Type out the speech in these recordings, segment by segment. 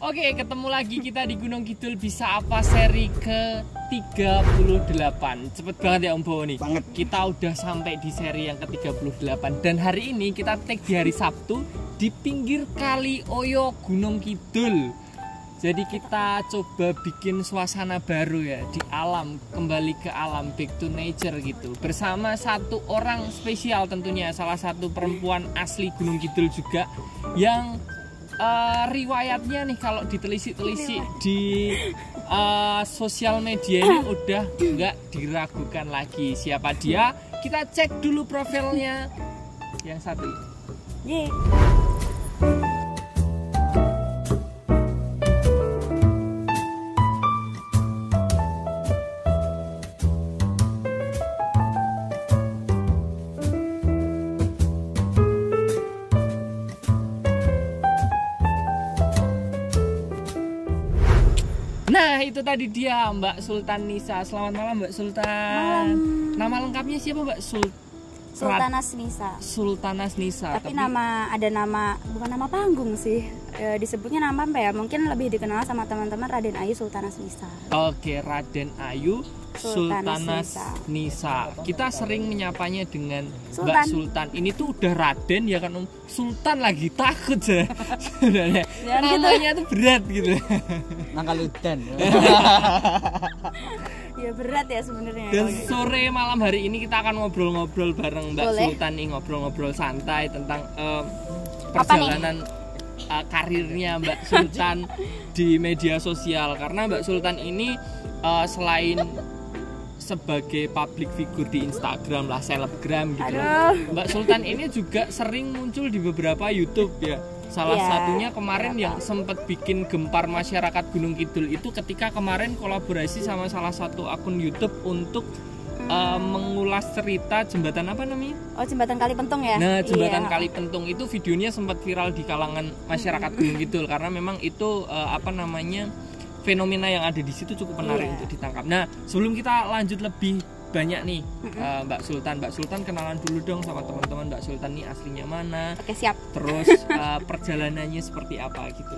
Oke, ketemu lagi kita di Gunung Kidul Bisa Apa seri ke-38. Cepet banget ya Om Bowo nih. Banget. Kita udah sampai di seri yang ke-38 dan hari ini kita take di hari Sabtu di pinggir Kali Oyo Gunung Kidul. Jadi kita coba bikin suasana baru ya di alam, kembali ke alam, back to nature gitu. Bersama satu orang spesial tentunya, salah satu perempuan asli Gunung Kidul juga yang riwayatnya nih kalau ditelisik-telisik di sosial media ini udah nggak diragukan lagi. Siapa dia? Kita cek dulu profilnya yang satu ini. Nah itu tadi dia Mbak Sultan Nisa. Selamat malam Mbak Sultan. Nama lengkapnya siapa Mbak? Sultanas Nisa. Sultanas Nisa. Tapi ada nama bukan nama panggung sih. Disebutnya nama apa ya? Mungkin lebih dikenal sama teman-teman Raden Ayu Sultanas Nisa. Oke, Raden Ayu Sultanas Nisa. Kita sering menyapanya dengan Mbak Sultan. Ini tuh udah Raden ya kan Om. Sultan lagi takut ya. Sebenarnya namanya tuh berat gitu. Nangkaludan. Ya berat ya sebenarnya. Dan sore malam hari ini kita akan ngobrol-ngobrol bareng Mbak Sultan nih, ngobrol-ngobrol santai tentang perjalanan karirnya Mbak Sultan di media sosial. Karena Mbak Sultan ini selain sebagai public figure di Instagram lah, selebgram gitu. Mbak Sultan ini juga sering muncul di beberapa YouTube ya. Salah satunya kemarin yang sempat bikin gempar masyarakat Gunung Kidul itu ketika kemarin kolaborasi sama salah satu akun YouTube untuk mengulas cerita jembatan apa namanya? Oh, jembatan Kali Pentung ya? Nah, jembatan Kali Pentung itu videonya sempat viral di kalangan masyarakat Gunung Kidul karena memang itu fenomena yang ada di situ cukup menarik untuk ditangkap. Nah, sebelum kita lanjut lebih banyak nih Mbak Sultan kenalan dulu dong sama teman-teman. Mbak Sultan nih aslinya mana? Oke, siap. Terus perjalanannya seperti apa gitu.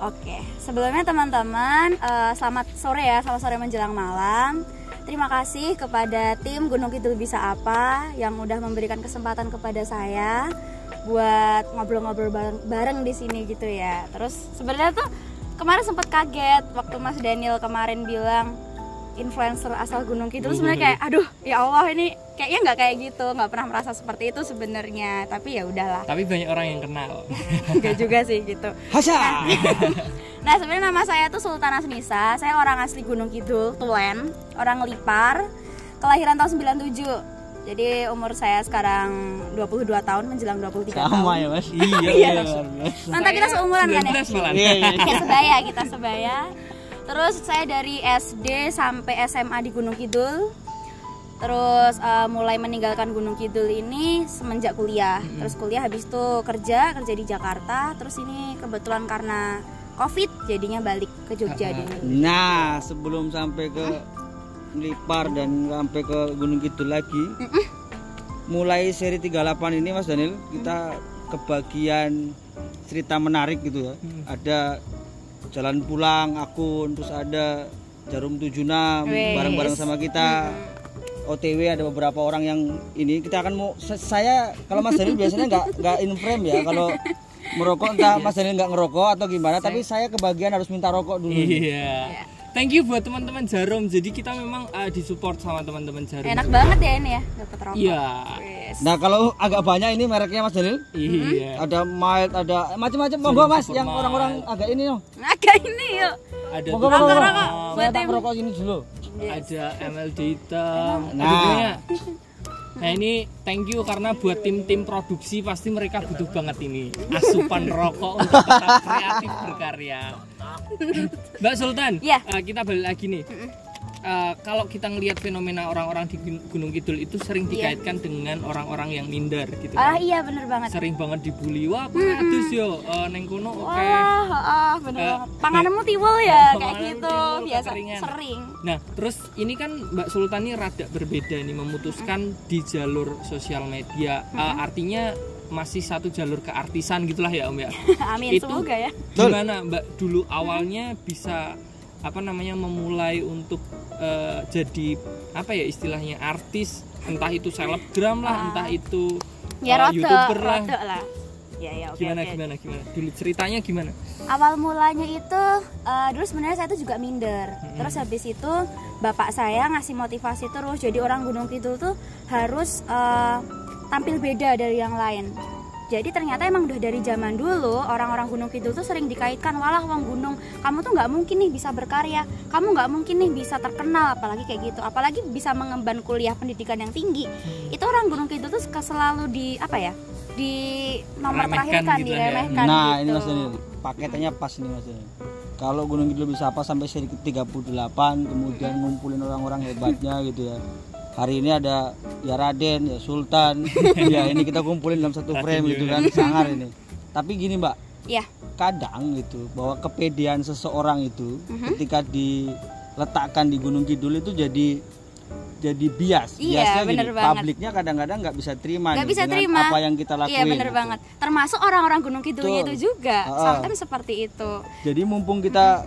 Oke, sebelumnya teman-teman selamat sore menjelang malam. Terima kasih kepada tim Gunung Kidul Bisa Apa yang udah memberikan kesempatan kepada saya buat ngobrol-ngobrol bareng di sini gitu ya. Terus sebenarnya tuh kemarin sempat kaget waktu Mas Daniel kemarin bilang influencer asal Gunung Kidul. Sebenarnya kayak aduh ya Allah, ini kayaknya nggak kayak gitu, nggak pernah merasa seperti itu sebenarnya, tapi ya udahlah. Tapi banyak orang yang kenal. Enggak juga sih gitu. Hasya. Nah sebenarnya nama saya tuh Sultanas Nisa. Saya orang asli Gunung Kidul, Tulen, orang Lipar, kelahiran tahun 97. Jadi umur saya sekarang 22 tahun menjelang 23 tahun. Sama ya Mas. Iya. Nanti kita seumuran kan ya? Iya. Kita sebaya. Terus saya dari SD sampai SMA di Gunung Kidul. Terus mulai meninggalkan Gunung Kidul ini semenjak kuliah. Terus kuliah habis itu kerja di Jakarta. Terus ini kebetulan karena COVID jadinya balik ke Jogja dulu. Nah, sebelum sampai ke Lipar dan sampai ke Gunung Kidul lagi, mulai seri 38 ini Mas Daniel, kita kebagian cerita menarik gitu ya. Ada jalan pulang akun, terus ada Jarum 76 bareng-bareng sama kita. OTW ada beberapa orang yang ini kita akan mau saya kalau Mas Daniel biasanya nggak in frame ya kalau merokok, entah Mas Daniel nggak ngerokok atau gimana, tapi saya kebagian harus minta rokok dulu. Iya. Thank you buat teman-teman Jarum. Jadi kita memang disupport sama teman-teman Jarum. Enak banget ya ini ya dapat rokok. Iya. Nah kalau agak banyak ini mereknya Mas Daniel. Iya. Ada mild, ada macam-macam. Monggo Mas, yang orang-orang agak ini loh. Agak ini yuk. Ada monggo. Saya tak rokok ini dulu. Ada MLD hitam. Nah. Nah ini thank you karena buat tim-tim produksi pasti mereka butuh banget ini asupan rokok untuk tetap kreatif berkarya. Mbak Sultan, kita balik lagi nih. Kalau kita ngelihat fenomena orang-orang di Gunung Kidul itu sering dikaitkan dengan orang-orang yang minder gitu kan. Iya bener banget. Sering banget dibully. Wah, terus yo neng kono oke. Bener banget. Pangananmu tiwul ya kayak gitu. Biasa kekeringan. Sering. Nah, terus ini kan Mbak Sultan ini rada berbeda nih memutuskan di jalur sosial media. Artinya masih satu jalur keartisan gitulah ya Om ya. Amin, Itu semoga ya. gimana Mbak dulu awalnya bisa memulai untuk jadi apa ya istilahnya artis, entah itu selebgram lah, entah itu YouTuber lah. Ya, oke. Gimana dulu ceritanya gimana? Awal mulanya itu dulu sebenarnya saya tuh juga minder. Terus habis itu bapak saya ngasih motivasi terus, jadi orang Gunung Kidul tuh harus tampil beda dari yang lain. Jadi ternyata emang udah dari zaman dulu orang-orang Gunung Kidul tuh sering dikaitkan, walah wong gunung, kamu tuh nggak mungkin nih bisa berkarya, kamu nggak mungkin nih bisa terkenal, apalagi kayak gitu, apalagi bisa mengemban kuliah pendidikan yang tinggi. Itu orang Gunung Kidul tuh selalu di nomor terakhir kan, gitu diremehkan Nah gitu. ini Mas Daniel, paketnya pas nih Mas Daniel. Kalau Gunung Kidul bisa apa sampai seri ke-38, kemudian ngumpulin orang-orang hebatnya gitu ya. Hari ini ada ya Raden, ya Sultan, ya ini kita kumpulin dalam satu frame gitu kan, sangar ini. Tapi gini Mbak, ya kadang gitu bahwa kepedean seseorang itu ketika diletakkan di Gunung Kidul itu jadi bias. Iya, Biasnya gini, bener banget. publiknya kadang-kadang nggak bisa terima Nggak nih bisa dengan terima apa yang kita lakuin. Iya bener gitu. banget, termasuk orang-orang Gunung Kidulnya Betul. itu juga kan seperti itu. Jadi mumpung kita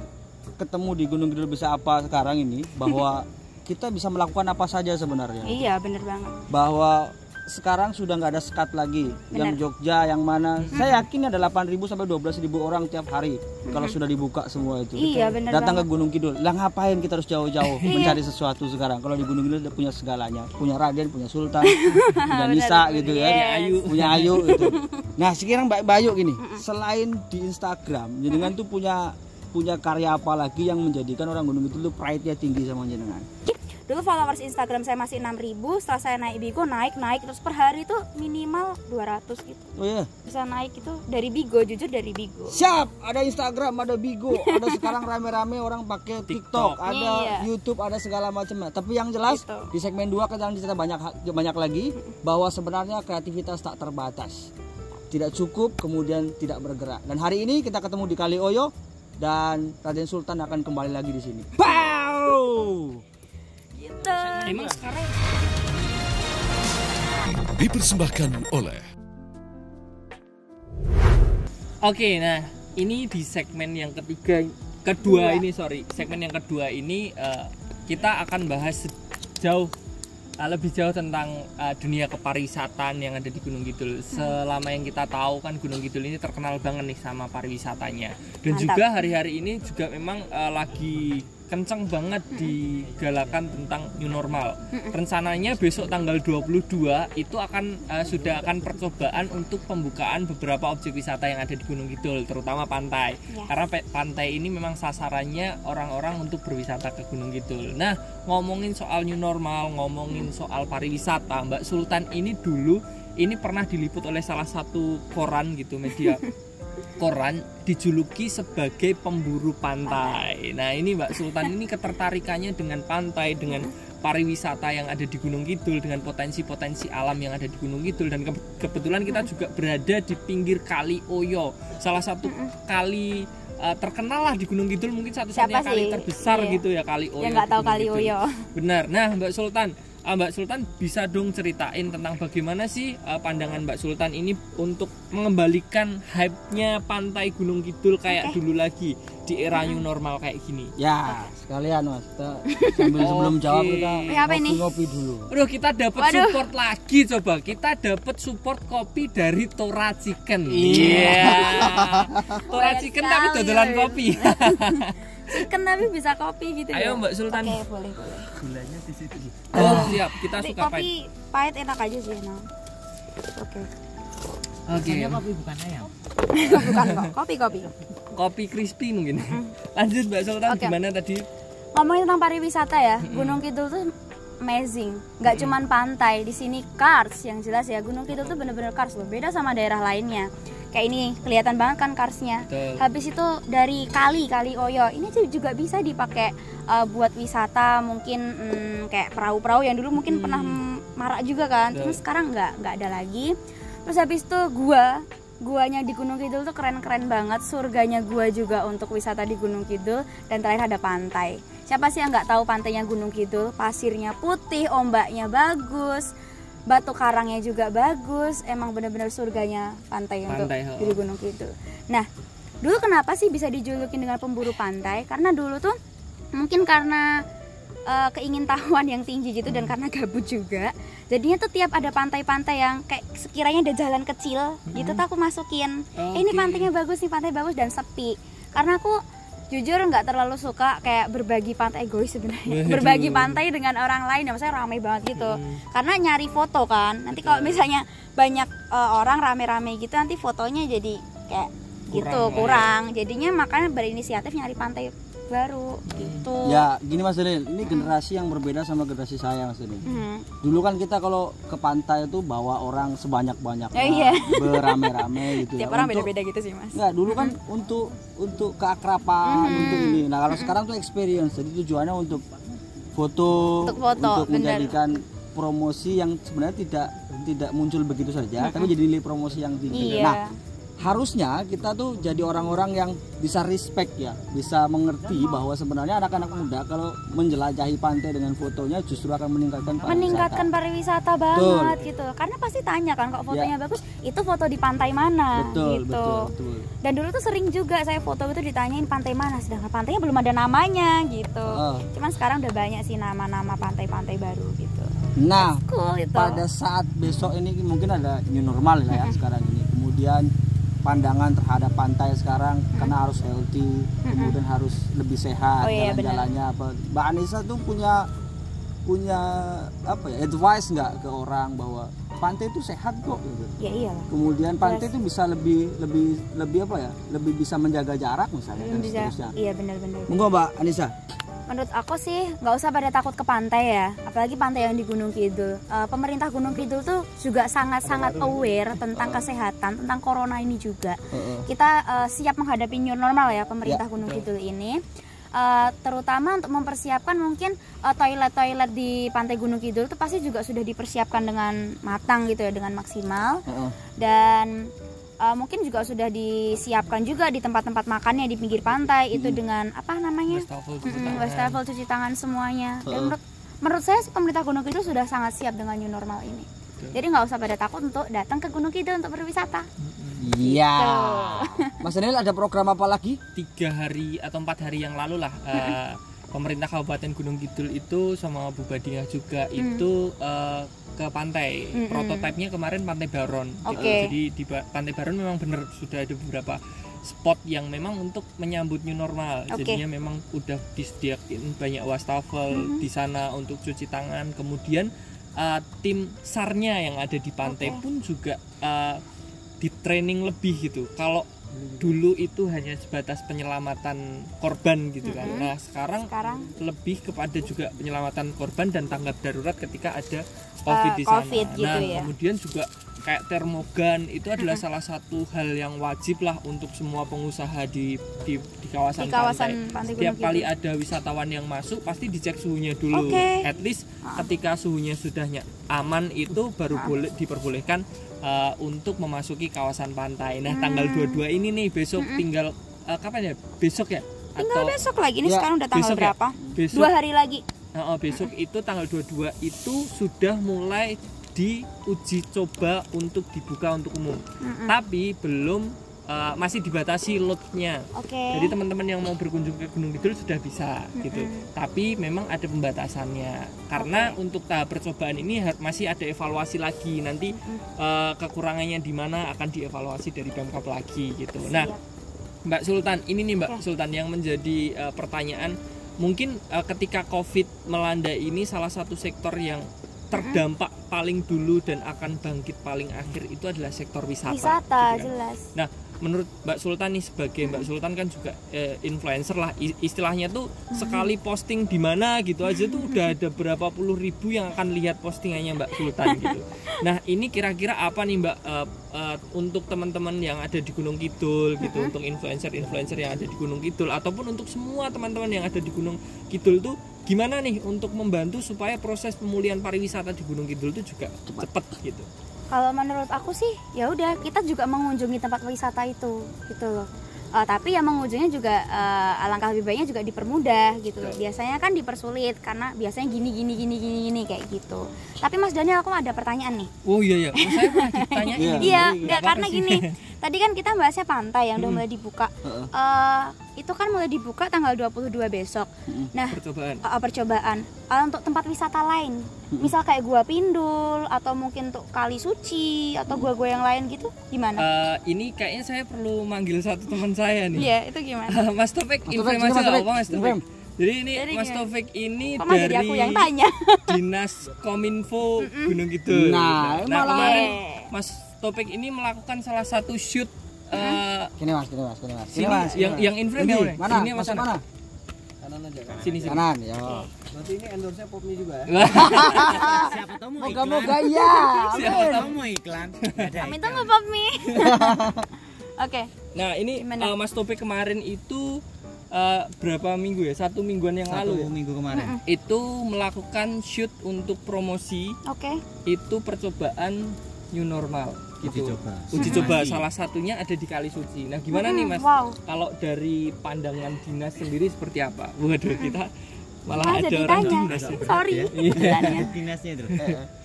ketemu di Gunung Kidul bisa apa sekarang ini, bahwa kita bisa melakukan apa saja sebenarnya. Iya bener banget. Bahwa sekarang sudah nggak ada sekat lagi. Yang Jogja, yang mana? Saya yakin ada 8.000 sampai 12.000 orang tiap hari kalau sudah dibuka semua itu. Iya bener Datang banget. ke Gunung Kidul. Lah ngapain kita harus jauh-jauh mencari sesuatu sekarang? Kalau di Gunung Kidul udah punya segalanya. Punya Raden, punya Sultan, punya Nisa gitu kan. Punya Ayu gitu. Nah, sekarang Mbak Bayu gini, selain di Instagram, jenengan tuh punya karya apa lagi yang menjadikan orang Gunung Kidul tuh pride-nya tinggi sama jenengan? Dulu followers Instagram saya masih 6.000, setelah saya naik Bigo naik terus per hari tuh minimal 200 gitu. Oh iya. Bisa naik itu dari Bigo, jujur dari Bigo. Siap, ada Instagram, ada Bigo, ada sekarang rame-rame orang pakai TikTok, ada Iya. YouTube, ada segala macam. Tapi yang jelas Gitu. di segmen 2 kita banyak lagi bahwa sebenarnya kreativitas tak terbatas. Tidak cukup kemudian tidak bergerak. Dan hari ini kita ketemu di Kali Oyo dan Raden Sultan akan kembali lagi di sini. Pow! Gitu. Emang sekarang Dipersembahkan oleh Oke, nah ini di segmen yang kedua ini kita akan bahas lebih jauh tentang dunia kepariwisataan yang ada di Gunung Kidul. Selama yang kita tahu kan Gunung Kidul ini terkenal banget nih sama pariwisatanya. Dan Mantap. juga hari-hari ini juga memang lagi kenceng banget digalakan tentang new normal. Rencananya besok tanggal 22 itu sudah akan percobaan untuk pembukaan beberapa objek wisata yang ada di Gunung Kidul, terutama pantai. Ya. Karena pantai ini memang sasarannya orang-orang untuk berwisata ke Gunung Kidul. Nah, ngomongin soal new normal, ngomongin soal pariwisata, Mbak Sultan ini dulu pernah diliput oleh salah satu koran gitu, media koran, dijuluki sebagai pemburu pantai. Nah ini Mbak Sultan ini ketertarikannya dengan pantai, dengan pariwisata yang ada di Gunung Kidul, dengan potensi-potensi alam yang ada di Gunung Kidul. Dan kebetulan kita juga berada di pinggir Kali Oyo, salah satu kali terkenal lah di Gunung Kidul, mungkin satu-satunya kali terbesar gitu ya, Kali Oyo. Yang nggak tahu Kali Kidul. Oyo. Benar. Nah Mbak Sultan bisa dong ceritain tentang bagaimana sih pandangan Mbak Sultan ini untuk mengembalikan hype-nya pantai Gunung Kidul kayak dulu lagi di era new normal kayak gini. Ya, sekalian Mas. Kita sebelum jawab kita Apa ini? ngopi dulu. Aduh, kita dapat support lagi, coba. Kita dapat support kopi dari Tora Chicken. Iya. Tora Chicken tapi dodolan kopi. Chicken tapi bisa kopi gitu. Ayo, ya? Mbak Sultan. Oke, boleh. Gulanya di situ. Oh, siap. Kita Tapi suka kopi pahit enak aja sih, nah. Oke. Oke. Kopi bukan ayam. Bukan kok, kopi. Kopi crispy mungkin. Lanjut Mbak Sultan, Oke. gimana tadi? Ngomongin tentang pariwisata ya, Gunung Kidul tuh amazing. Nggak cuman pantai, di sini kars yang jelas ya. Gunung Kidul tuh bener-bener kars loh, beda sama daerah lainnya. Kayak ini kelihatan banget kan karsnya. Betul. Habis itu dari Kali Oyo, ini juga bisa dipakai buat wisata, mungkin kayak perahu-perahu yang dulu mungkin pernah marak juga kan. Betul. Terus sekarang nggak ada lagi. Terus habis itu guanya di Gunung Kidul tuh keren-keren banget. Surganya gua juga untuk wisata di Gunung Kidul. Dan terakhir ada pantai. Siapa sih yang nggak tahu pantainya Gunung Kidul? Pasirnya putih, ombaknya bagus, batu karangnya juga bagus, emang bener-bener surganya pantai untuk di Gunung Kidul. Nah, dulu kenapa sih bisa dijulukin dengan pemburu pantai? Karena dulu tuh mungkin karena keingintahuan yang tinggi gitu dan karena gabut juga, jadinya tuh tiap ada pantai-pantai yang kayak sekiranya ada jalan kecil gitu tuh aku masukin ini pantainya bagus nih, pantai bagus dan sepi. Karena aku jujur nggak terlalu suka kayak berbagi pantai, egois sebenarnya. Berbagi pantai dengan orang lain, ya maksudnya ramai banget gitu. Karena nyari foto kan, nanti kalau misalnya banyak orang rame-rame gitu, nanti fotonya jadi kayak kurang. Jadinya makanya berinisiatif nyari pantai baru gitu. Ya gini Mas Daniel, ini generasi yang berbeda sama generasi saya Mas Daniel. Dulu kan kita kalau ke pantai itu bawa orang sebanyak-banyaknya, berame-rame gitu. Tiap orang beda-beda gitu sih Mas. Enggak, dulu kan untuk keakraban, untuk ini. Nah kalau sekarang tuh experience, jadi tujuannya untuk foto, untuk menjadikan promosi yang sebenarnya tidak muncul begitu saja, tapi jadi nilai promosi yang tinggi. Nah harusnya kita tuh jadi orang-orang yang bisa respect ya, bisa mengerti bahwa sebenarnya anak-anak muda kalau menjelajahi pantai dengan fotonya justru akan meningkatkan pariwisata banget gitu. Karena pasti tanya kan kok fotonya bagus, itu foto di pantai mana gitu. Betul. Dan dulu tuh sering juga saya foto itu ditanyain pantai mana, sedangkan pantainya belum ada namanya gitu. Cuman sekarang udah banyak sih nama-nama pantai-pantai baru gitu. Nah, cool, gitu. Pada saat besok ini mungkin ada new normal lah ya sekarang ini. Kemudian pandangan terhadap pantai sekarang karena harus healthy, kemudian harus lebih sehat, jalan-jalannya apa. Mbak Anissa tuh punya apa ya, advice nggak ke orang bahwa pantai itu sehat kok gitu. Ya iyalah. Kemudian pantai itu bisa lebih apa ya? Lebih bisa menjaga jarak misalnya dan seterusnya. Iya benar-benar. Monggo Mbak Anissa. Menurut aku sih nggak usah pada takut ke pantai ya, apalagi pantai yang di Gunung Kidul. Pemerintah Gunung Kidul tuh juga sangat-sangat aware tentang kesehatan, tentang corona ini juga. Kita siap menghadapi new normal ya pemerintah Gunung Kidul ini. Terutama untuk mempersiapkan mungkin toilet-toilet di pantai Gunung Kidul itu pasti juga sudah dipersiapkan dengan matang gitu ya, dengan maksimal. Dan mungkin juga sudah disiapkan juga di tempat-tempat makannya di pinggir pantai itu dengan apa namanya, wastafel cuci tangan semuanya. Dan menurut saya pemerintah Gunung Kidul sudah sangat siap dengan new normal ini. Jadi nggak usah pada takut untuk datang ke Gunung Kidul untuk berwisata. Iya. Mas Daniel ada program apa lagi? 3 hari atau 4 hari yang lalu lah pemerintah Kabupaten Gunung Kidul itu sama Bu Badingah juga itu ke pantai. Prototipenya kemarin Pantai Baron gitu. Jadi di Pantai Baron memang benar sudah ada beberapa spot yang memang untuk menyambut new normal. Jadinya memang udah disediakan banyak wastafel di sana untuk cuci tangan. Kemudian tim SAR-nya yang ada di pantai pun juga di training lebih gitu. Kalau dulu itu hanya sebatas penyelamatan korban gitu kan. Nah sekarang lebih kepada juga penyelamatan korban dan tanggap darurat ketika ada COVID di sana. Gitu ya. Kemudian juga kayak termogan itu adalah salah satu hal yang wajib lah untuk semua pengusaha di kawasan pantai. Setiap kali ada wisatawan yang masuk pasti dicek suhunya dulu. At least ketika suhunya sudah aman itu baru boleh diperbolehkan untuk memasuki kawasan pantai. Nah tanggal 22 ini nih besok tinggal kapan ya? Besok ya? Tinggal besok lagi nih sekarang udah tanggal berapa? Besok, 2 hari lagi. Besok itu tanggal 22 itu sudah mulai diuji coba untuk dibuka untuk umum. Tapi belum masih dibatasi loadnya. Jadi teman-teman yang mau berkunjung ke Gunung Kidul sudah bisa gitu. Tapi memang ada pembatasannya karena untuk tahap percobaan ini masih ada evaluasi lagi. Nanti kekurangannya di mana akan dievaluasi dari Pemkab lagi gitu. Nah, Mbak Sultan, ini nih Mbak Sultan yang menjadi pertanyaan. Mungkin ketika COVID melanda ini salah satu sektor yang terdampak paling dulu dan akan bangkit paling akhir itu adalah sektor wisata. Wisata, gitu kan. jelas. Nah, menurut Mbak Sultan nih sebagai Mbak Sultan kan juga influencer lah istilahnya tuh sekali posting di mana gitu aja tuh udah ada berapa puluh ribu yang akan lihat postingannya Mbak Sultan gitu. Nah, ini kira-kira apa nih Mbak untuk teman-teman yang ada di Gunung Kidul gitu, untuk influencer-influencer yang ada di Gunung Kidul ataupun untuk semua teman-teman yang ada di Gunung Kidul tuh gimana nih untuk membantu supaya proses pemulihan pariwisata di Gunung Kidul itu juga cepat gitu. Kalau menurut aku sih ya udah kita juga mengunjungi tempat wisata itu gitu loh. Tapi yang mengujungnya juga alangkah lebih baiknya juga dipermudah gitu. Biasanya kan dipersulit karena biasanya gini kayak gitu. Tapi Mas Daniel, aku ada pertanyaan nih. Oh iya, saya pernah ditanyain. Iya, enggak karena gini. Tadi kan kita bahasnya pantai yang udah mulai dibuka. Itu kan mulai dibuka tanggal 22 besok. Nah, percobaan. Untuk tempat wisata lain, misal kayak Gua Pindul atau mungkin untuk Kali Suci atau gua-gua yang lain gitu, gimana? Ini kayaknya saya perlu manggil satu teman saya nih. Iya, itu gimana? Mas Taufik, informasi apa Mas Taufik? Jadi ini Mas Taufik ini dari aku yang tanya. Dinas Kominfo Gunung Kidul. Nah, kemarin Mas Taufik ini melakukan salah satu shoot Gini mas. yang in frame ya. Mana? Ini Mas mana? Kanan aja kan. Sini. Kanan, ya. Nanti ini endorse-nya Popmi juga ya. Siapa tahu mau Moga-moga iya. Siapa tahu mau iklan. Kami tunggu Popmi. Oke. Nah, ini Mas Taufik kemarin itu berapa minggu ya? 1 mingguan yang lalu ya? Minggu kemarin. Itu melakukan shoot untuk promosi. Oke. Itu percobaan new normal gitu. Uji coba salah satunya ada di Kali Suci. Nah, gimana nih Mas? Wow. Kalau dari pandangan dinas sendiri seperti apa? Waduh, kita malah ada jadi orang tanya. dinas. Sorry. Dinasnya itu.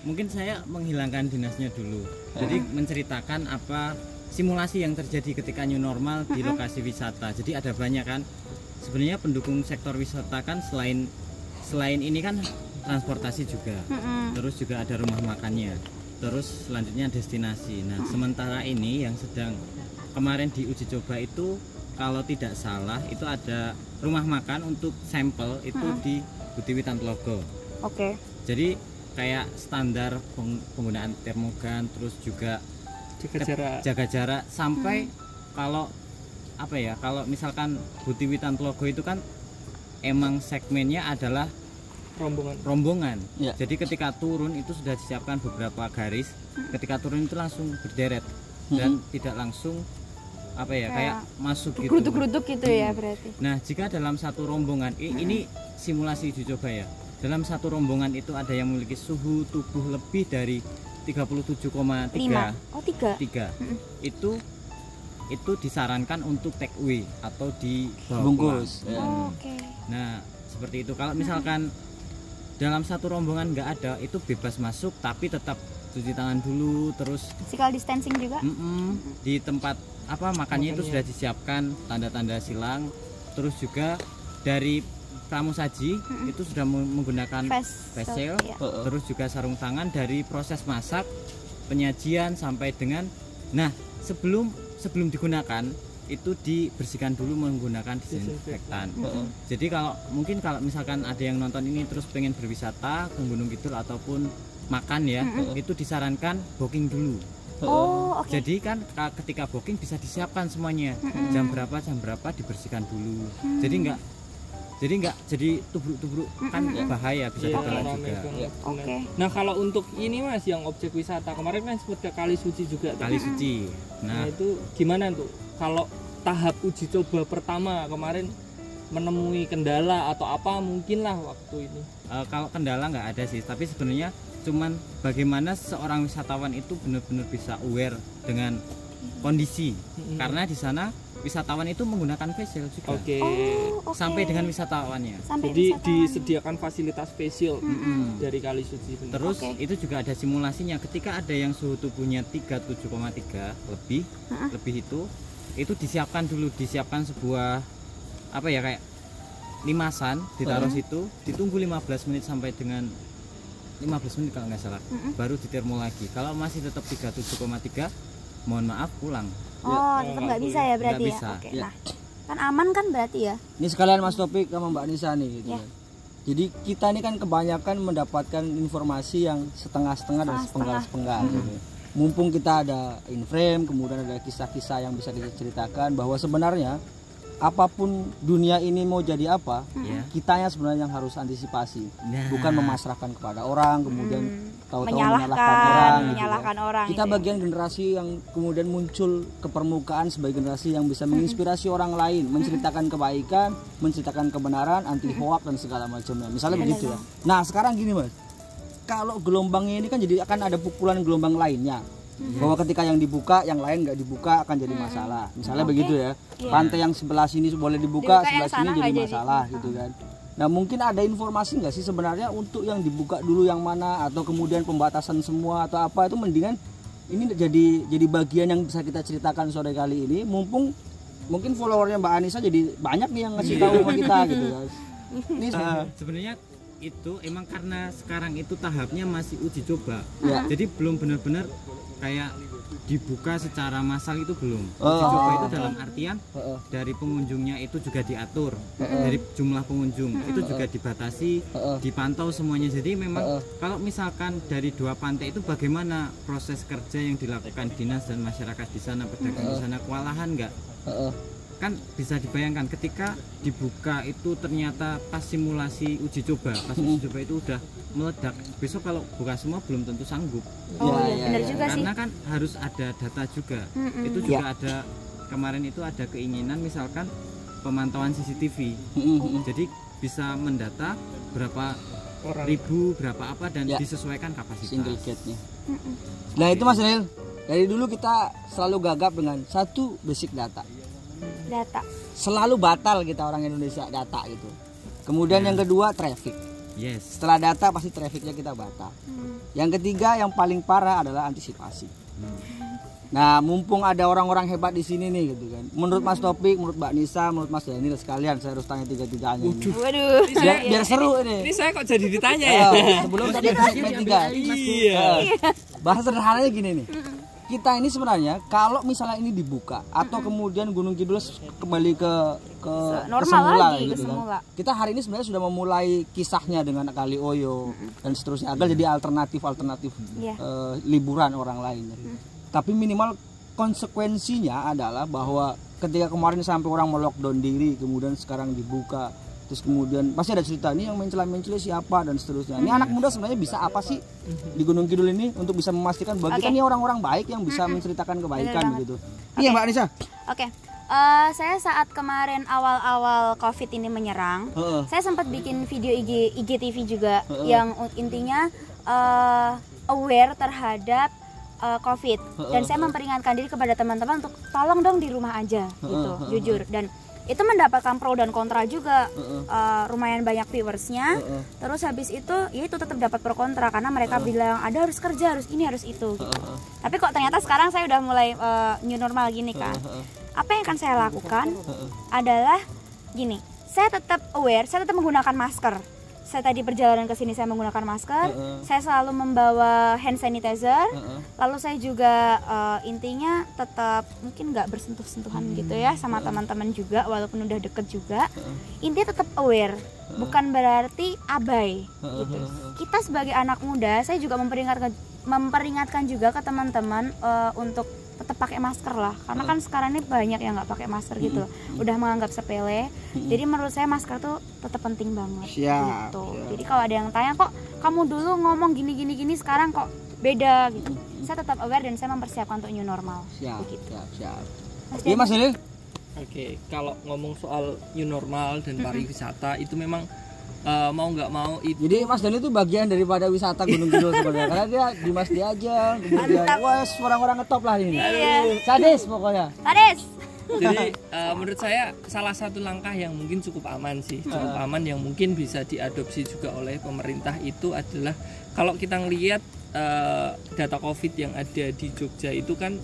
Mungkin saya menghilangkan dinasnya dulu. Jadi menceritakan apa simulasi yang terjadi ketika new normal di lokasi wisata. Jadi ada banyak kan. Sebenarnya pendukung sektor wisata kan selain ini kan transportasi juga. Terus juga ada rumah makannya. Terus selanjutnya destinasi. Nah, sementara ini yang sedang kemarin diuji coba itu kalau tidak salah itu ada rumah makan untuk sampel itu di Butiwi Tantlogo. Oke. Jadi kayak standar penggunaan termogan, terus juga jaga jarak sampai kalau apa ya, kalau misalkan Butiwi Tantlogo itu kan emang segmennya adalah rombongan. Ya. Jadi ketika turun itu sudah disiapkan beberapa garis. Ketika turun itu langsung berderet dan tidak langsung apa ya kayak masuk gitu. Geruduk-geruduk gitu ya berarti. Nah, jika dalam satu rombongan ini simulasi uji coba ya. Dalam satu rombongan itu ada yang memiliki suhu tubuh lebih dari 37,3. 3. Itu disarankan untuk take away atau dibungkus. Oke. Nah, seperti itu. Kalau misalkan dalam satu rombongan nggak ada, itu bebas masuk tapi tetap cuci tangan dulu, terus physical distancing juga. Di tempat apa makannya itu sudah disiapkan tanda-tanda silang, terus juga dari pramusaji itu sudah menggunakan face shield, terus juga sarung tangan dari proses masak, penyajian sampai dengan sebelum digunakan itu dibersihkan dulu menggunakan disinfektan. Jadi kalau misalkan ada yang nonton ini terus pengen berwisata ke Gunung Kidul ataupun makan ya, itu disarankan booking dulu. Jadi kan ketika booking bisa disiapkan semuanya. Jam berapa dibersihkan dulu. Jadi enggak jadi tubruk-tubruk kan bahaya, bisa ditolak juga. Nah, kalau untuk ini Mas yang objek wisata kemarin kan sempat ke Kali Suci juga. Kali Suci. Nah, itu gimana tuh? Kalau tahap uji coba pertama kemarin menemui kendala atau apa mungkin lah waktu ini? Kalau kendala nggak ada sih, tapi sebenarnya cuman bagaimana seorang wisatawan itu benar-benar bisa aware dengan kondisi. Karena di sana wisatawan itu menggunakan face shield juga. Sampai dengan wisatawannya. Jadi disediakan fasilitas face shield dari Kali Suci. Terus itu juga ada simulasinya. Ketika ada yang suhu tubuhnya 37,3 lebih itu disiapkan sebuah apa ya kayak limasan ditaruh situ, ditunggu 15 menit sampai dengan 15 menit kalau nggak salah, baru ditermo lagi. Kalau masih tetap 37,3 mohon maaf pulang. Tetap nggak bisa ya berarti ya. Oke. Nah, kan aman kan berarti ya. Ini sekalian Mas Taufik sama Mbak Nisa nih gitu. Jadi kita ini kan kebanyakan mendapatkan informasi yang setengah-setengah dan sepenggal-sepenggal gitu. Mumpung kita ada in frame, kemudian ada kisah-kisah yang bisa kita ceritakan bahwa sebenarnya apapun dunia ini mau jadi apa, kitanya sebenarnya yang harus antisipasi, bukan memasrahkan kepada orang, kemudian tahu-tahu menyalahkan orang. Kita gitu. Bagian generasi yang kemudian muncul ke permukaan sebagai generasi yang bisa menginspirasi orang lain, menceritakan kebaikan, menceritakan kebenaran, anti hoak dan segala macamnya. Misalnya begitu ya. Nah sekarang gini Mas, kalau gelombangnya ini kan jadi akan ada pukulan gelombang lainnya. Bahwa ketika yang dibuka, yang lain nggak dibuka akan jadi masalah. Misalnya begitu ya. Pantai yang sebelah sini boleh dibuka sebelah sini jadi masalah gitu kan. Nah mungkin ada informasi nggak sih sebenarnya untuk yang dibuka dulu yang mana, atau kemudian pembatasan semua atau apa, itu mendingan ini jadi bagian yang bisa kita ceritakan sore kali ini. Mumpung mungkin followernya Mbak Anissa jadi banyak nih yang ngasih tahu sama kita gitu guys. Ini sebenarnya itu emang karena sekarang itu tahapnya masih uji coba, jadi belum benar-benar kayak dibuka secara massal, itu belum. Uji coba itu dalam artian dari pengunjungnya itu juga diatur, dari jumlah pengunjung itu juga dibatasi, dipantau semuanya. Jadi memang kalau misalkan dari 2 pantai itu bagaimana proses kerja yang dilakukan dinas dan masyarakat di sana, pedagang di sana, kewalahan nggak? Kan bisa dibayangkan ketika dibuka itu ternyata pas simulasi uji coba, uji coba itu udah meledak, besok kalau buka semua belum tentu sanggup. Benar juga sih. Karena kan harus ada data juga. Itu juga ada, kemarin itu ada keinginan misalkan pemantauan CCTV. Jadi bisa mendata berapa ribu, berapa apa, dan disesuaikan kapasitas. Single gate-nya. Nah itu Mas Nil, dari dulu kita selalu gagap dengan satu, basic data. Selalu batal kita orang Indonesia data gitu. Kemudian yang kedua traffic. Setelah data pasti trafficnya kita batal. Yang ketiga yang paling parah adalah antisipasi. Nah mumpung ada orang-orang hebat di sini nih gitu kan. Menurut Mas Topik, menurut Mbak Nisa, menurut Mas Daniel sekalian saya harus tanya tiga-tiganya ini. Waduh. Biar seru ini. Ini saya kok jadi ditanya ya? Sebelum tadi segmen 3. Bahasa sederhananya gini nih. Kita ini sebenarnya kalau misalnya ini dibuka atau kemudian Gunung Kidul kembali ke semula lagi, gitu kan. Kita hari ini sebenarnya sudah memulai kisahnya dengan Kali Oyo dan seterusnya agar jadi alternatif liburan orang lain. Tapi minimal konsekuensinya adalah bahwa ketika kemarin sampai orang melockdown diri, kemudian sekarang dibuka, terus kemudian pasti ada cerita nih yang mencela siapa dan seterusnya. Ini anak muda sebenarnya bisa apa sih di Gunung Kidul ini untuk bisa memastikan bahwa kita ini orang-orang baik yang bisa menceritakan kebaikan begitu. Iya Mbak Anissa. Saya saat kemarin awal-awal COVID ini menyerang, saya sempat bikin video IGTV juga yang intinya aware terhadap COVID, dan saya memperingatkan diri kepada teman-teman untuk tolong dong di rumah aja gitu, jujur. Dan itu mendapatkan pro dan kontra juga, lumayan banyak viewersnya. Terus habis itu ya itu tetap dapat pro kontra karena mereka bilang ada harus kerja, harus ini, harus itu gitu. Tapi kok ternyata sekarang saya udah mulai new normal gini kan. Apa yang akan saya lakukan adalah gini, saya tetap aware, saya tetap menggunakan masker. Saya tadi perjalanan ke sini saya menggunakan masker, saya selalu membawa hand sanitizer, lalu saya juga intinya tetap mungkin nggak bersentuh-sentuhan gitu ya sama teman-teman juga, walaupun udah deket juga. Intinya tetap aware, bukan berarti abai gitu. Kita sebagai anak muda, saya juga memperingatkan juga ke teman-teman untuk tetap pakai masker lah, karena kan sekarang ini banyak yang nggak pakai masker gitu loh, udah menganggap sepele. Jadi menurut saya masker tuh tetap penting banget gitu. Jadi kalau ada yang tanya kok kamu dulu ngomong gini sekarang kok beda gitu, saya tetap aware dan saya mempersiapkan untuk new normal. Siap. Iya Mas Lil. Oke, kalau ngomong soal new normal dan pariwisata itu memang mau nggak mau itu. Jadi Mas Dani itu bagian daripada wisata Gunung Kidul sebenarnya, karena dia Dimas Diajeng, kemudian wes orang-orang ngetop lah ini. Sadis pokoknya. Sadis. Jadi menurut saya salah satu langkah yang mungkin cukup aman sih, cukup aman yang mungkin bisa diadopsi juga oleh pemerintah itu adalah kalau kita ngelihat data COVID yang ada di Jogja itu kan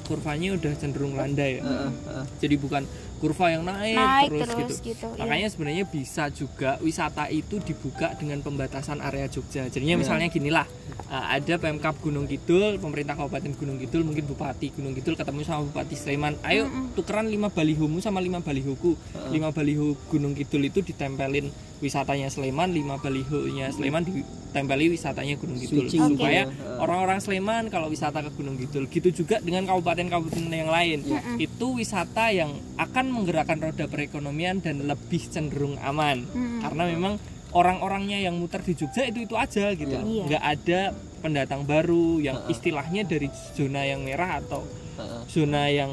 kurvanya udah cenderung landai ya. Jadi bukan kurva yang naik terus gitu. Makanya sebenarnya bisa juga wisata itu dibuka dengan pembatasan area Jogja. Jadinya misalnya ginilah, ada Pemkab Gunung Kidul, pemerintah Kabupaten Gunung Kidul, mungkin Bupati Gunung Kidul ketemu sama Bupati Sleman. Ayo tukeran 5 balihomu sama 5 balihoku. 5 baliho Gunung Kidul itu ditempelin wisatanya Sleman, 5 balihonya Sleman ditempeli wisatanya Gunung Kidul. Supaya orang-orang Sleman kalau wisata ke Gunung Kidul, gitu juga dengan kabupaten-kabupaten yang lain. Itu wisata yang akan menggerakkan roda perekonomian dan lebih cenderung aman. Karena memang orang-orangnya yang muter di Jogja itu aja gitu. Nggak ada pendatang baru yang istilahnya dari zona yang merah atau zona yang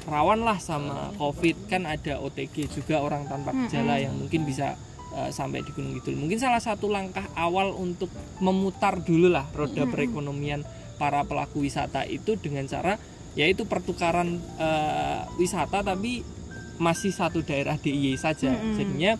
rawan lah sama COVID. Kan ada OTG juga, orang tanpa gejala yang mungkin bisa sampai di Gunung Kidul. Mungkin salah satu langkah awal untuk memutar dulu lah roda perekonomian para pelaku wisata itu dengan cara yaitu pertukaran wisata tapi masih satu daerah DIY saja. Jadinya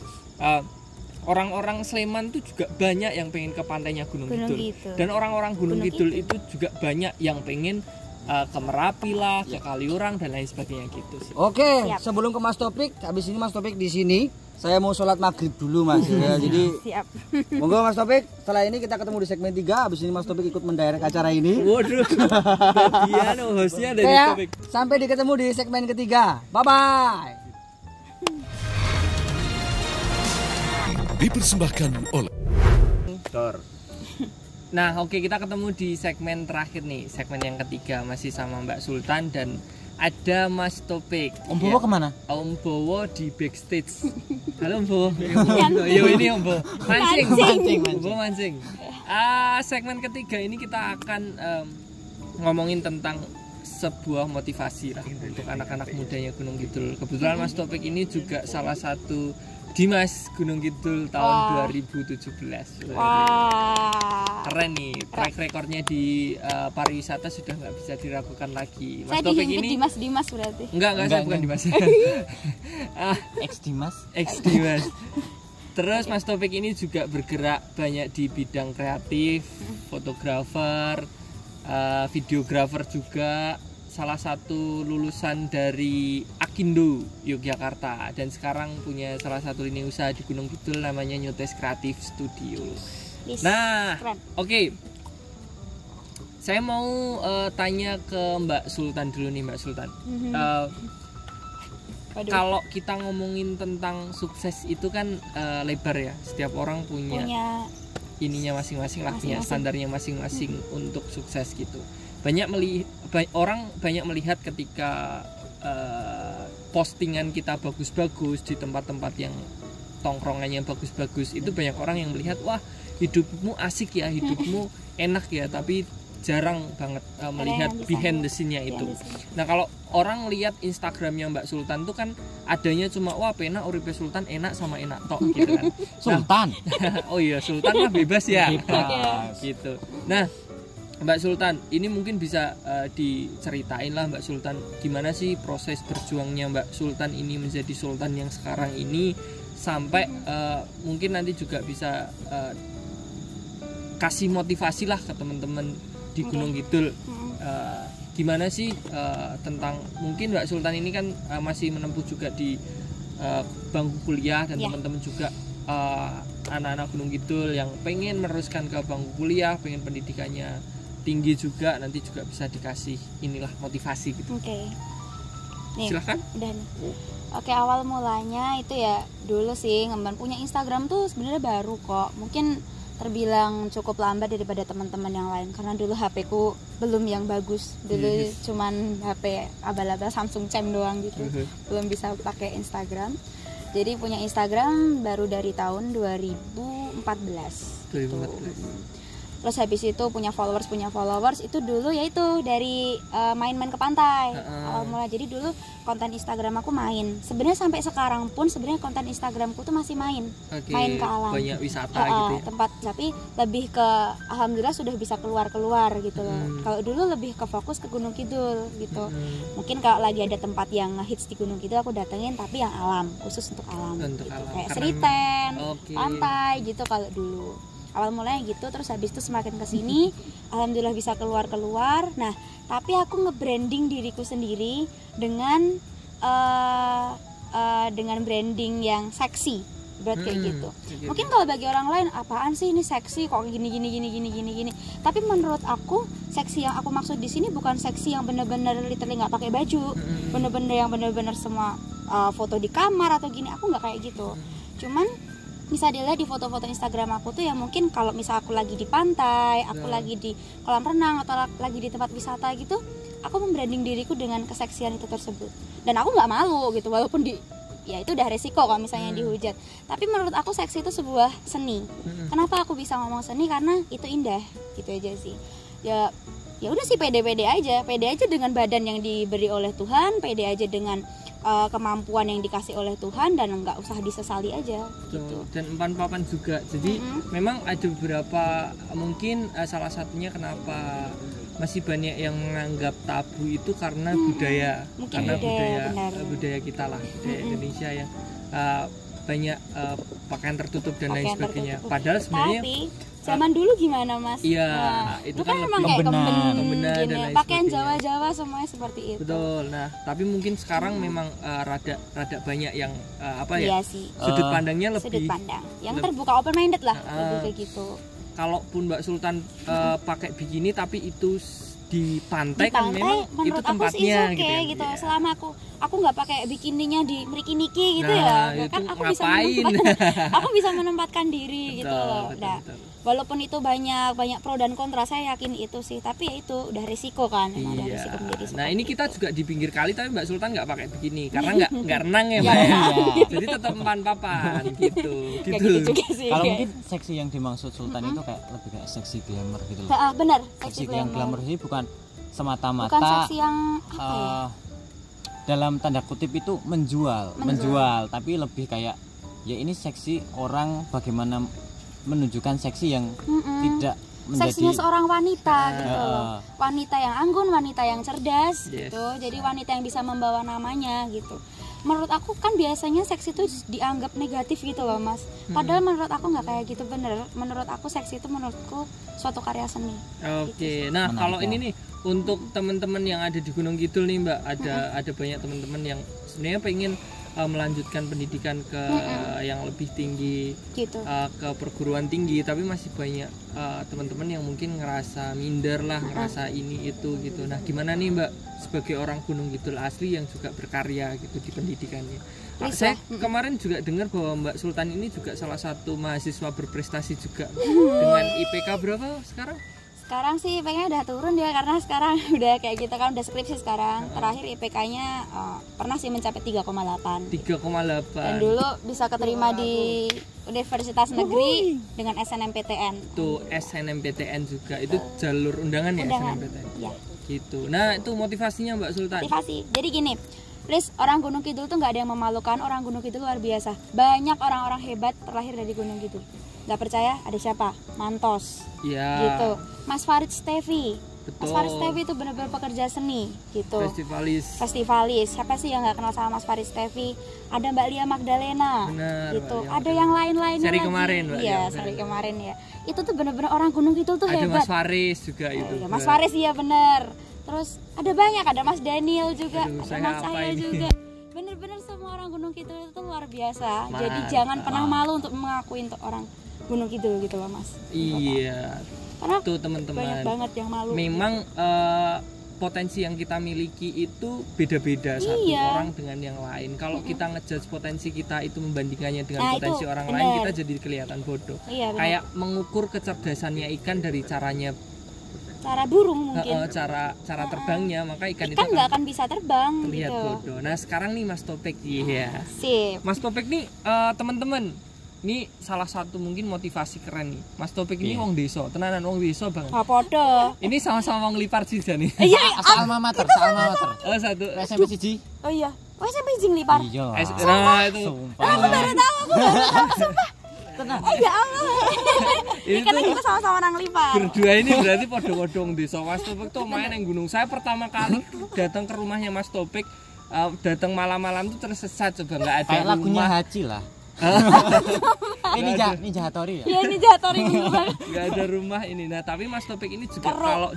orang-orang Sleman tuh juga banyak yang pengen ke pantainya Gunung Kidul. Dan orang-orang Gunung Kidul itu juga banyak yang pengen ke Merapi lah, ke Kaliurang dan lain sebagainya gitu sih. Oke, sebelum ke Mas Topik, habis ini Mas Topik di sini, saya mau sholat maghrib dulu Mas. Ya, jadi monggo Mas Topik, setelah ini kita ketemu di segmen 3. Habis ini Mas Topik ikut mendirect acara ini. Waduh, dia hostnya dari Topik. Sampai ketemu di segmen ketiga. Bye-bye. Dipersembahkan oleh Nah, oke, kita ketemu di segmen terakhir nih, segmen yang ketiga masih sama Mbak Sultan dan ada Mas Topik. Om Bowo kemana? Om Bowo di backstage. Halo Om Bowo. Yo ini Om Bowo. Mancing. Om Bowo mancing. Segmen ketiga ini kita akan ngomongin tentang sebuah motivasi lah untuk anak-anak mudanya Gunung Kidul. Kebetulan Mas Topik ini juga salah satu Dimas Gunung Kidul tahun 2017. Keren nih, track recordnya di pariwisata sudah nggak bisa diragukan lagi. Mas Topik ini Dimas berarti. Enggak, saya bukan Dimas. Ex Dimas. Terus Mas Topik ini juga bergerak banyak di bidang kreatif, fotografer, videografer juga. Salah satu lulusan dari Akindo Yogyakarta dan sekarang punya salah satu lini usaha di Gunung Kidul namanya Newtes Creative Studio. Nah, oke. Saya mau tanya ke Mbak Sultan dulu nih, Mbak Sultan. Kalau kita ngomongin tentang sukses itu kan lebar ya. Setiap orang punya ininya masing-masing lah, punya standarnya masing-masing untuk sukses gitu. Orang banyak melihat ketika postingan kita bagus-bagus di tempat-tempat yang tongkrongannya bagus-bagus, itu banyak orang yang melihat, wah hidupmu asik ya, hidupmu enak ya, tapi jarang banget melihat behind the scene-nya itu. Nah, kalau orang lihat Instagramnya Mbak Sultan tuh kan adanya cuma wah pena uripe Sultan enak sama enak tok gitu kan. Sultan. Oh iya, Sultan mah bebas ya. Gitu. Nah, Mbak Sultan, ini mungkin bisa diceritain lah Mbak Sultan gimana sih proses berjuangnya Mbak Sultan ini menjadi Sultan yang sekarang ini sampai mungkin nanti juga bisa kasih motivasi lah ke teman-teman di Gunung Kidul. Gimana sih tentang mungkin Mbak Sultan ini kan masih menempuh juga di bangku kuliah dan teman-teman juga anak-anak Gunung Kidul yang pengen meneruskan ke bangku kuliah, pengen pendidikannya tinggi juga, nanti juga bisa dikasih inilah motivasi gitu. Nih, silahkan. Udah nih. Oke, awal mulanya itu ya dulu sih ngemban punya Instagram tuh sebenarnya baru kok. Mungkin terbilang cukup lambat daripada teman-teman yang lain karena dulu HP ku belum yang bagus. Dulu cuman HP abal-abal Samsung Cem doang gitu. Belum bisa pakai Instagram. Jadi punya Instagram baru dari tahun 2014. Terus habis itu punya followers itu dulu yaitu dari main-main ke pantai awal mula. Jadi dulu konten Instagram aku main. Sebenarnya sampai sekarang pun sebenarnya konten Instagramku tuh masih main ke alam, banyak wisata gitu ya. Tempat, tapi lebih ke alhamdulillah sudah bisa keluar gitu loh. Kalau dulu lebih ke fokus ke Gunung Kidul gitu. Mungkin kalau lagi ada tempat yang hits di Gunung Kidul aku datengin, tapi yang alam, khusus untuk alam gitu. Kayak Seriten, pantai gitu kalau dulu. Awal mulanya gitu, terus habis itu semakin kesini alhamdulillah bisa keluar. Nah, tapi aku nge-branding diriku sendiri dengan branding yang seksi, berat kayak gitu. Mungkin kalau bagi orang lain apaan sih ini seksi kok gini. Tapi menurut aku seksi yang aku maksud di sini bukan seksi yang bener-bener literally nggak pakai baju, bener-bener semua foto di kamar atau gini. Aku nggak kayak gitu. Cuman bisa dilihat di foto-foto Instagram aku tuh ya mungkin kalau misal aku lagi di pantai, aku lagi di kolam renang atau lagi di tempat wisata gitu, aku membranding diriku dengan keseksian itu tersebut. Dan aku nggak malu gitu, walaupun ya itu udah resiko kalau misalnya dihujat. Tapi menurut aku seksi itu sebuah seni. Kenapa aku bisa ngomong seni? Karena itu indah, gitu aja sih. Ya udah sih pede aja dengan badan yang diberi oleh Tuhan, pede aja dengan kemampuan yang dikasih oleh Tuhan dan nggak usah disesali aja gitu. Dan empan-papan juga. Jadi memang ada beberapa mungkin salah satunya kenapa masih banyak yang menganggap tabu itu karena budaya, Mungkin karena benar. budaya kita lah, budaya Indonesia yang banyak pakaian tertutup dan lain Pakaian sebagainya. tertutup. Padahal sebenarnya Tapi zaman dulu gimana Mas? Iya, Nah, itu kan kan memang lebih kayak membenar kemben dan gini, lain pakaian sebagainya. Jawa-Jawa semuanya seperti itu. betul. Nah, tapi mungkin sekarang memang rada banyak yang Iya sih. sudut pandangnya Sudut lebih. pandang. Yang terbuka open minded lah, lebih kayak gitu. Kalaupun Mbak Sultan pakai bikini tapi itu di pantai, Di kan pantai memang menurut itu aku sih tempatnya oke ya. gitu. Iya. Selama aku nggak pakai bikininya di niki-niki gitu Nah, ya, itu kan aku bisa ngapain? aku bisa menempatkan diri gitu loh. Betul, Nah, betul. walaupun itu banyak pro dan kontra, saya yakin itu sih, tapi ya itu udah risiko kan, emang udah Iya. risiko menjadi Nah seperti ini kita itu. juga di pinggir kali tapi Mbak Sultan nggak pakai bikini karena nggak renang ya Mbak. Iya. ya. Jadi tetap empan papan gitu. Kayak gitu juga sih. Kalau kayak. mungkin seksi yang dimaksud Sultan itu kayak lebih kayak seksi glamour gitu loh. Benar, Seksi yang glamour sih bukan semata-mata bukan seksi yang apa ya? dalam tanda kutip itu menjual, tapi lebih kayak ya ini seksi orang bagaimana menunjukkan seksi yang tidak menjadi Seksinya seorang wanita gitu loh. Wanita yang anggun, wanita yang cerdas Yes. gitu. Jadi wanita yang bisa membawa namanya gitu. Menurut aku kan biasanya seksi itu dianggap negatif gitu loh Mas. Padahal menurut aku nggak kayak gitu, bener. Menurut aku seksi itu menurutku suatu karya seni. Oke, nah Menarik, kalau ya. ini nih untuk teman-teman yang ada di Gunung Kidul nih Mbak, ada banyak teman-teman yang sebenarnya pengen melanjutkan pendidikan ke yang lebih tinggi, Gitu. ke perguruan tinggi, tapi masih banyak teman-teman yang mungkin ngerasa minder lah, ngerasa ini itu gitu. Nah gimana nih Mbak sebagai orang Gunung Kidul asli yang juga berkarya gitu di pendidikannya? Saya kemarin juga dengar bahwa Mbak Sultan ini juga salah satu mahasiswa berprestasi juga dengan IPK berapa sekarang? Sekarang sih pengen udah turun dia karena sekarang udah kayak gitu kan, udah skripsi sekarang. Terakhir IPK-nya pernah sih mencapai 3,8. 3,8. Dan dulu bisa keterima di Universitas Negeri dengan SNMPTN. Tuh SNMPTN juga itu jalur undangan ya Undangan. SNMPTN. Ya, Gitu. Nah, itu motivasinya Mbak Sultan. motivasi. Jadi gini, please, orang Gunung Kidul tuh nggak ada yang memalukan. Orang Gunung Kidul luar biasa. Banyak orang-orang hebat terlahir dari Gunung Kidul. Nggak percaya? Ada siapa? Mantos. Iya. Gitu. Mas Farid Stevi. Mas Betul. Farid Stevi itu benar-benar pekerja seni gitu. Festivalis. Siapa sih yang nggak kenal sama Mas Farid Stevi? Ada Mbak Lia Magdalena. Benar, Gitu. Mbak Lia Ada yang lain-lainnya Seri lagi. kemarin, Mbak Iya, Lia seri kemarin ya. Itu tuh benar-benar orang Gunung Kidul tuh Ada hebat. Mas Faris juga itu. Iya, Mas Faris iya bener. Terus ada banyak, ada Mas Daniel juga, Aduh, ada saya Mas apa Cahyo ini? juga. Bener-bener semua orang Gunung Kidul itu luar biasa. Jadi Mantap. jangan pernah malu untuk mengakui untuk orang Gunung Kidul gitu loh Mas. Iya. Karena Tuh banyak teman-teman. banget yang malu. Memang potensi yang kita miliki itu beda-beda satu Iya. orang dengan yang lain. Kalau kita ngejudge potensi kita itu membandingkannya dengan Nah, potensi itu orang benar. lain, kita jadi kelihatan bodoh. Iya benar. Kayak mengukur kecerdasannya ikan dari caranya, Cara burung mungkin. cara terbangnya, maka ikan itu Ikan nggak akan bisa terbang terlihat gitu. bodoh. Nah sekarang nih Mas Topik, iya. Sip. Mas Topik nih teman-teman, ini salah satu mungkin motivasi keren nih. Mas Topik ini wong desa, tenanan wong desa banget. Nah, podo. Ini sama-sama wong Lipar sih nih. Iya. asal alma mater. Oh satu. SMP siji. Oh iya. Wah, sampai jing lipar. Iya. Nah itu. Sumpah. Aku baru tahu, sumpah. Tenang. Oh ya Allah. Ini Karena tuh kita sama-sama orang lipar. berdua ini berarti podo-podo wong desa. Mas Topik tuh main yang gunung. Saya pertama kali datang ke rumahnya Mas Topik, datang malam-malam tuh tersesat, coba nggak ada Kayak lagunya rumah. Haji lah. Ini Ninja Hattori ya. Iya, ini Jatori Nggak ada rumah ini. Nah tapi Mas Topik ini juga Keruk. kalau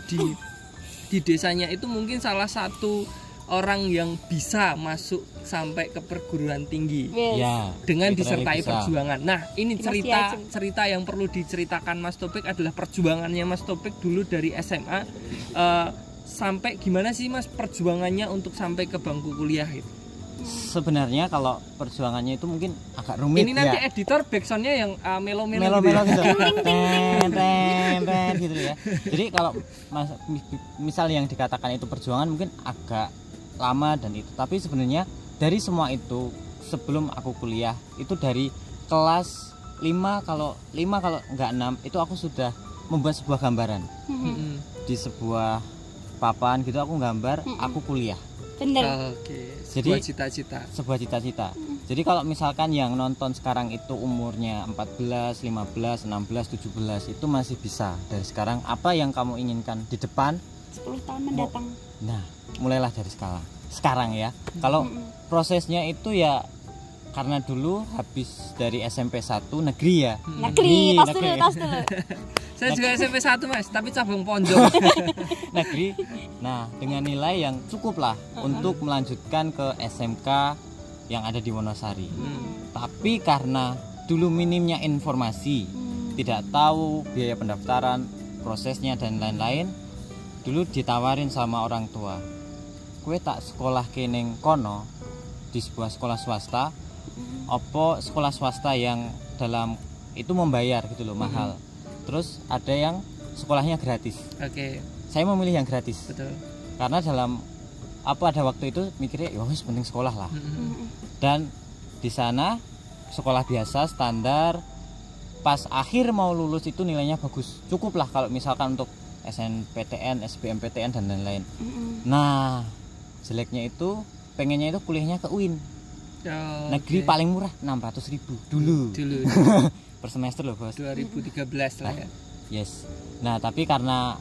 di desanya itu mungkin salah satu orang yang bisa masuk sampai ke perguruan tinggi Ya. dengan literally disertai bisa. perjuangan. Nah ini Dimas Diajeng. cerita yang perlu diceritakan Mas Topik adalah perjuangannya Mas Topik dulu dari SMA sampai gimana sih Mas perjuangannya untuk sampai ke bangku kuliah itu. Sebenarnya kalau perjuangannya itu mungkin agak rumit Ini nanti ya. editor backsoundnya yang melo-melo Melo-melo gitu ya. gitu. Ten, gitu ya. Jadi kalau misal yang dikatakan itu perjuangan mungkin agak lama dan itu. Tapi sebenarnya dari semua itu sebelum aku kuliah itu dari kelas 5 kalau enggak 6 itu aku sudah membuat sebuah gambaran Mm-mm. di sebuah papan gitu aku gambar aku kuliah. Bener. Oke, Jadi- sebuah cita-cita. Jadi kalau misalkan yang nonton sekarang itu umurnya 14, 15, 16, 17 itu masih bisa dari sekarang apa yang kamu inginkan di depan 10 tahun mendatang. Nah, mulailah dari sekarang ya. Kalau prosesnya itu ya karena dulu habis dari SMP 1 negeri ya. Negeri, tos dulu. Saya juga SMP 1 Mas, tapi cabang pondok. Negeri. Nah, dengan nilai yang cukup lah untuk melanjutkan ke SMK yang ada di Wonosari. Tapi karena dulu minimnya informasi, tidak tahu biaya pendaftaran, prosesnya dan lain-lain, dulu ditawarin sama orang tua, kue tak sekolah kening kono di sebuah sekolah swasta, opo sekolah swasta yang dalam itu membayar gitu loh, mahal. Terus ada yang sekolahnya gratis. Oke. Saya memilih yang gratis. Betul. Karena dalam ada waktu itu mikirnya ya wis penting sekolah lah. Dan di sana sekolah biasa standar, pas akhir mau lulus itu nilainya bagus, cukup lah kalau misalkan untuk SNPTN, SBMPTN dan lain-lain. Nah, jeleknya itu pengennya itu kuliahnya ke UIN. Negeri paling murah 600.000 dulu. Per semester loh bos. 2013 lah ya. Yes. Nah tapi karena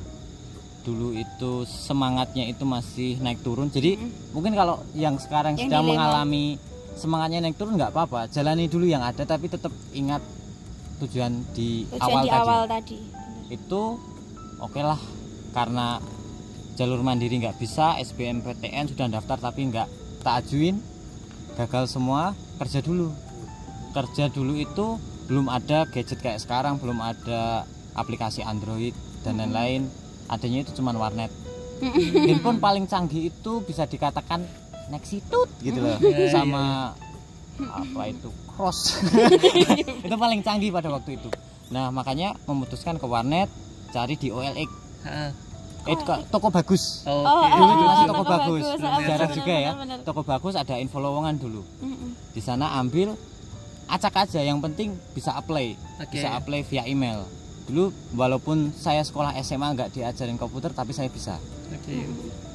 dulu itu semangatnya itu masih naik turun, jadi mungkin kalau yang sekarang yang sedang mengalami semangatnya naik turun nggak apa-apa, jalani dulu yang ada, tapi tetap ingat tujuan di awal tadi. Itu oke lah, karena jalur mandiri nggak bisa, SBMPTN sudah daftar tapi nggak tak ajuin, gagal semua. Kerja dulu itu belum ada gadget kayak sekarang, belum ada aplikasi Android dan lain-lain, adanya itu cuman warnet. Handphone paling canggih itu bisa dikatakan Nexitut gitu loh, sama apa itu Cross. Itu paling canggih pada waktu itu. Nah makanya memutuskan ke warnet, cari di OLX. Toko bagus. Dulu masih toko bagus, jarang juga ya. Toko bagus ada info lowongan dulu. Di sana ambil, acak aja, yang penting bisa apply. Bisa apply via email. Dulu walaupun saya sekolah SMA nggak diajarin komputer, tapi saya bisa.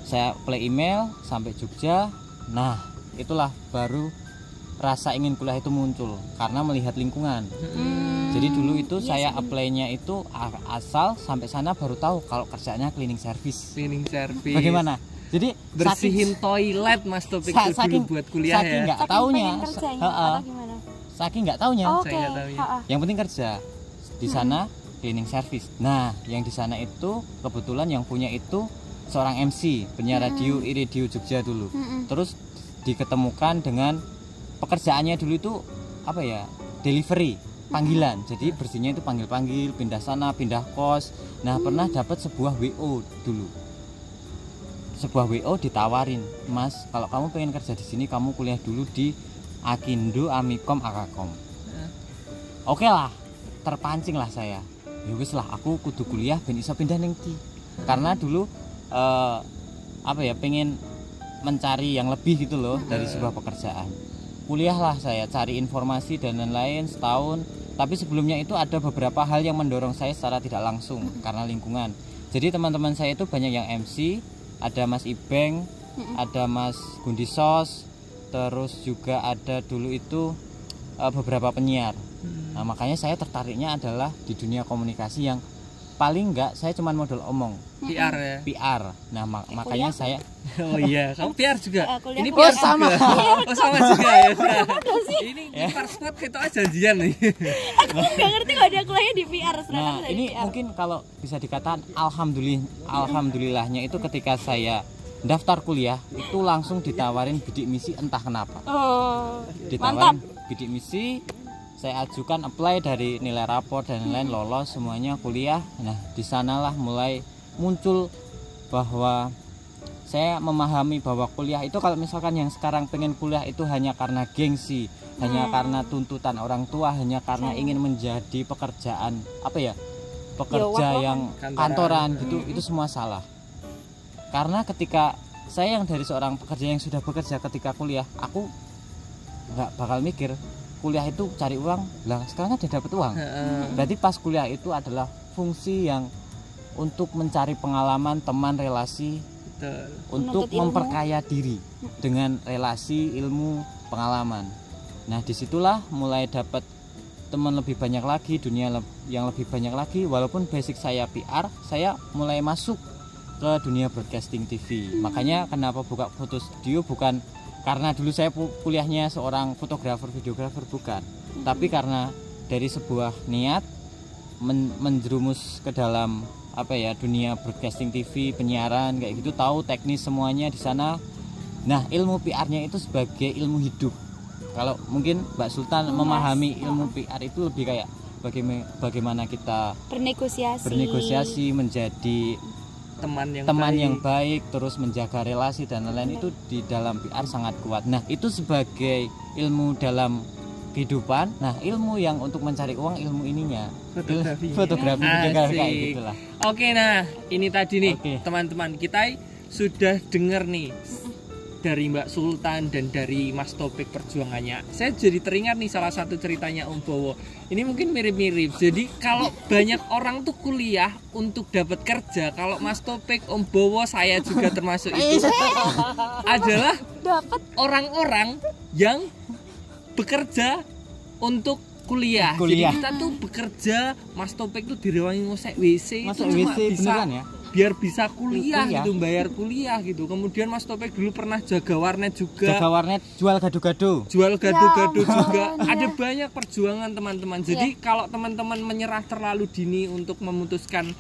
Saya apply email sampai Jogja. Nah itulah baru rasa ingin kuliah itu muncul karena melihat lingkungan. Jadi dulu itu saya apply-nya itu asal sampai sana baru tahu kalau kerjanya cleaning service. Bagaimana? Jadi bersihin toilet Mas Topik dulu buat kuliah saking ya. Nggak taunya. Saking nggak taunya. Yang penting kerja di sana cleaning service. Nah, yang di sana itu kebetulan yang punya itu seorang MC, penyiar radio Iradio Jogja dulu. Terus diketemukan dengan pekerjaannya dulu itu apa ya? Delivery, panggilan. Jadi bersihnya itu panggil-panggil, pindah sana, pindah kos. Nah, pernah dapat sebuah WO dulu. Sebuah WO ditawarin, "Mas, kalau kamu pengen kerja di sini, kamu kuliah dulu di Akindo, Amikom, Akakom." Oke lah, terpancing lah saya. Ya wis lah, aku kudu kuliah ben iso pindah ning ndi. Karena dulu pengen mencari yang lebih gitu loh dari sebuah pekerjaan. Kuliah lah saya, cari informasi dan lain-lain setahun. Tapi sebelumnya itu ada beberapa hal yang mendorong saya secara tidak langsung karena lingkungan. Jadi teman-teman saya itu banyak yang MC, ada Mas Ibeng, ada Mas Gundisos, terus juga ada dulu itu beberapa penyiar. Nah makanya saya tertariknya adalah di dunia komunikasi yang paling enggak saya cuma modal omong. PR ya. PR. Nah makanya saya. Oh iya, kamu PR juga. Ini PR sama. Sama juga ya. Ini PR spot kita janjian nih. Aku nggak ngerti kalau dia kuliahnya di PR. Nah ini PR. Mungkin kalau bisa dikatakan alhamdulillahnya itu ketika saya daftar kuliah itu langsung ditawarin bidik misi entah kenapa. Ditawarin bidik misi. Saya ajukan apply dari nilai rapor dan lain-lain, lolos semuanya kuliah. Nah di sanalah mulai muncul bahwa saya memahami bahwa kuliah itu kalau misalkan yang sekarang pengen kuliah itu hanya karena gengsi, hanya karena tuntutan orang tua, hanya karena ingin menjadi pekerjaan pekerja yang kantoran gitu, itu semua salah. Karena ketika saya yang dari seorang pekerja yang sudah bekerja ketika kuliah, aku nggak bakal mikir kuliah itu cari uang lah, sekarang udah dapat uang. Berarti pas kuliah itu adalah fungsi yang untuk mencari pengalaman, teman, relasi. Betul. Untuk memperkaya diri dengan relasi, ilmu, pengalaman. Nah disitulah mulai dapat teman lebih banyak lagi, dunia yang lebih banyak lagi. Walaupun basic saya PR, saya mulai masuk ke ke dunia broadcasting TV. Makanya kenapa buka foto studio bukan karena dulu saya kuliahnya seorang fotografer, videografer, bukan. Tapi karena dari sebuah niat menjerumus ke dalam dunia broadcasting TV, penyiaran kayak gitu, tahu teknis semuanya di sana. Nah, ilmu PR-nya itu sebagai ilmu hidup. Kalau mungkin Mbak Sultan memahami ilmu PR itu lebih kayak bagaimana kita bernegosiasi menjadi teman yang baik, terus menjaga relasi dan lain-lain, itu di dalam PR sangat kuat. Nah, itu sebagai ilmu dalam kehidupan. Nah, ilmu yang untuk mencari uang, ilmu ininya fotografi kayak gitulah. Oke, nah ini tadi nih teman-teman, kita sudah dengar nih dari Mbak Sultan dan dari Mas Topik perjuangannya. Saya jadi teringat nih salah satu ceritanya Om Bowo. Ini mungkin mirip-mirip. Jadi kalau banyak orang tuh kuliah untuk dapat kerja, kalau Mas Topik, Om Bowo, saya juga termasuk itu, adalah orang-orang yang bekerja untuk kuliah. Jadi kita tuh bekerja, Mas Topik tuh direwangi ngosek WC, masuk WC beneran ya? Biar bisa kuliah gitu, bayar kuliah gitu. Kemudian Mas Topik dulu pernah jaga warnet juga. Jaga warnet, jual gado-gado. Jual gado-gado juga. Ada banyak perjuangan teman-teman. Jadi kalau teman-teman menyerah terlalu dini untuk memutuskan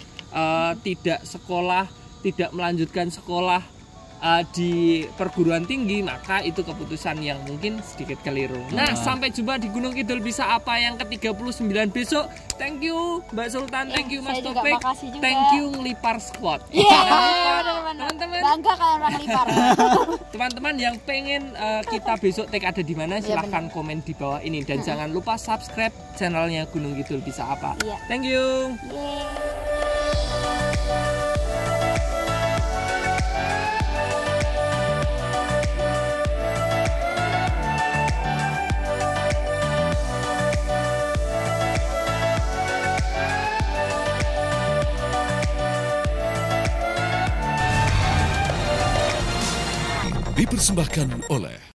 tidak sekolah, tidak melanjutkan sekolah di perguruan tinggi, maka itu keputusan yang mungkin sedikit keliru. Nah, sampai jumpa di Gunung Kidul Bisa Apa yang ke-39 besok. Thank you Mbak Sultan, thank you Mas Topik, thank you Ngelipar Squad. Teman-teman, bangga kalian orang Ngelipar. Teman-teman yang pengen kita besok take ada di mana, silahkan komen di bawah ini, dan jangan lupa subscribe channelnya Gunung Kidul Bisa Apa. Thank you. Dipersembahkan oleh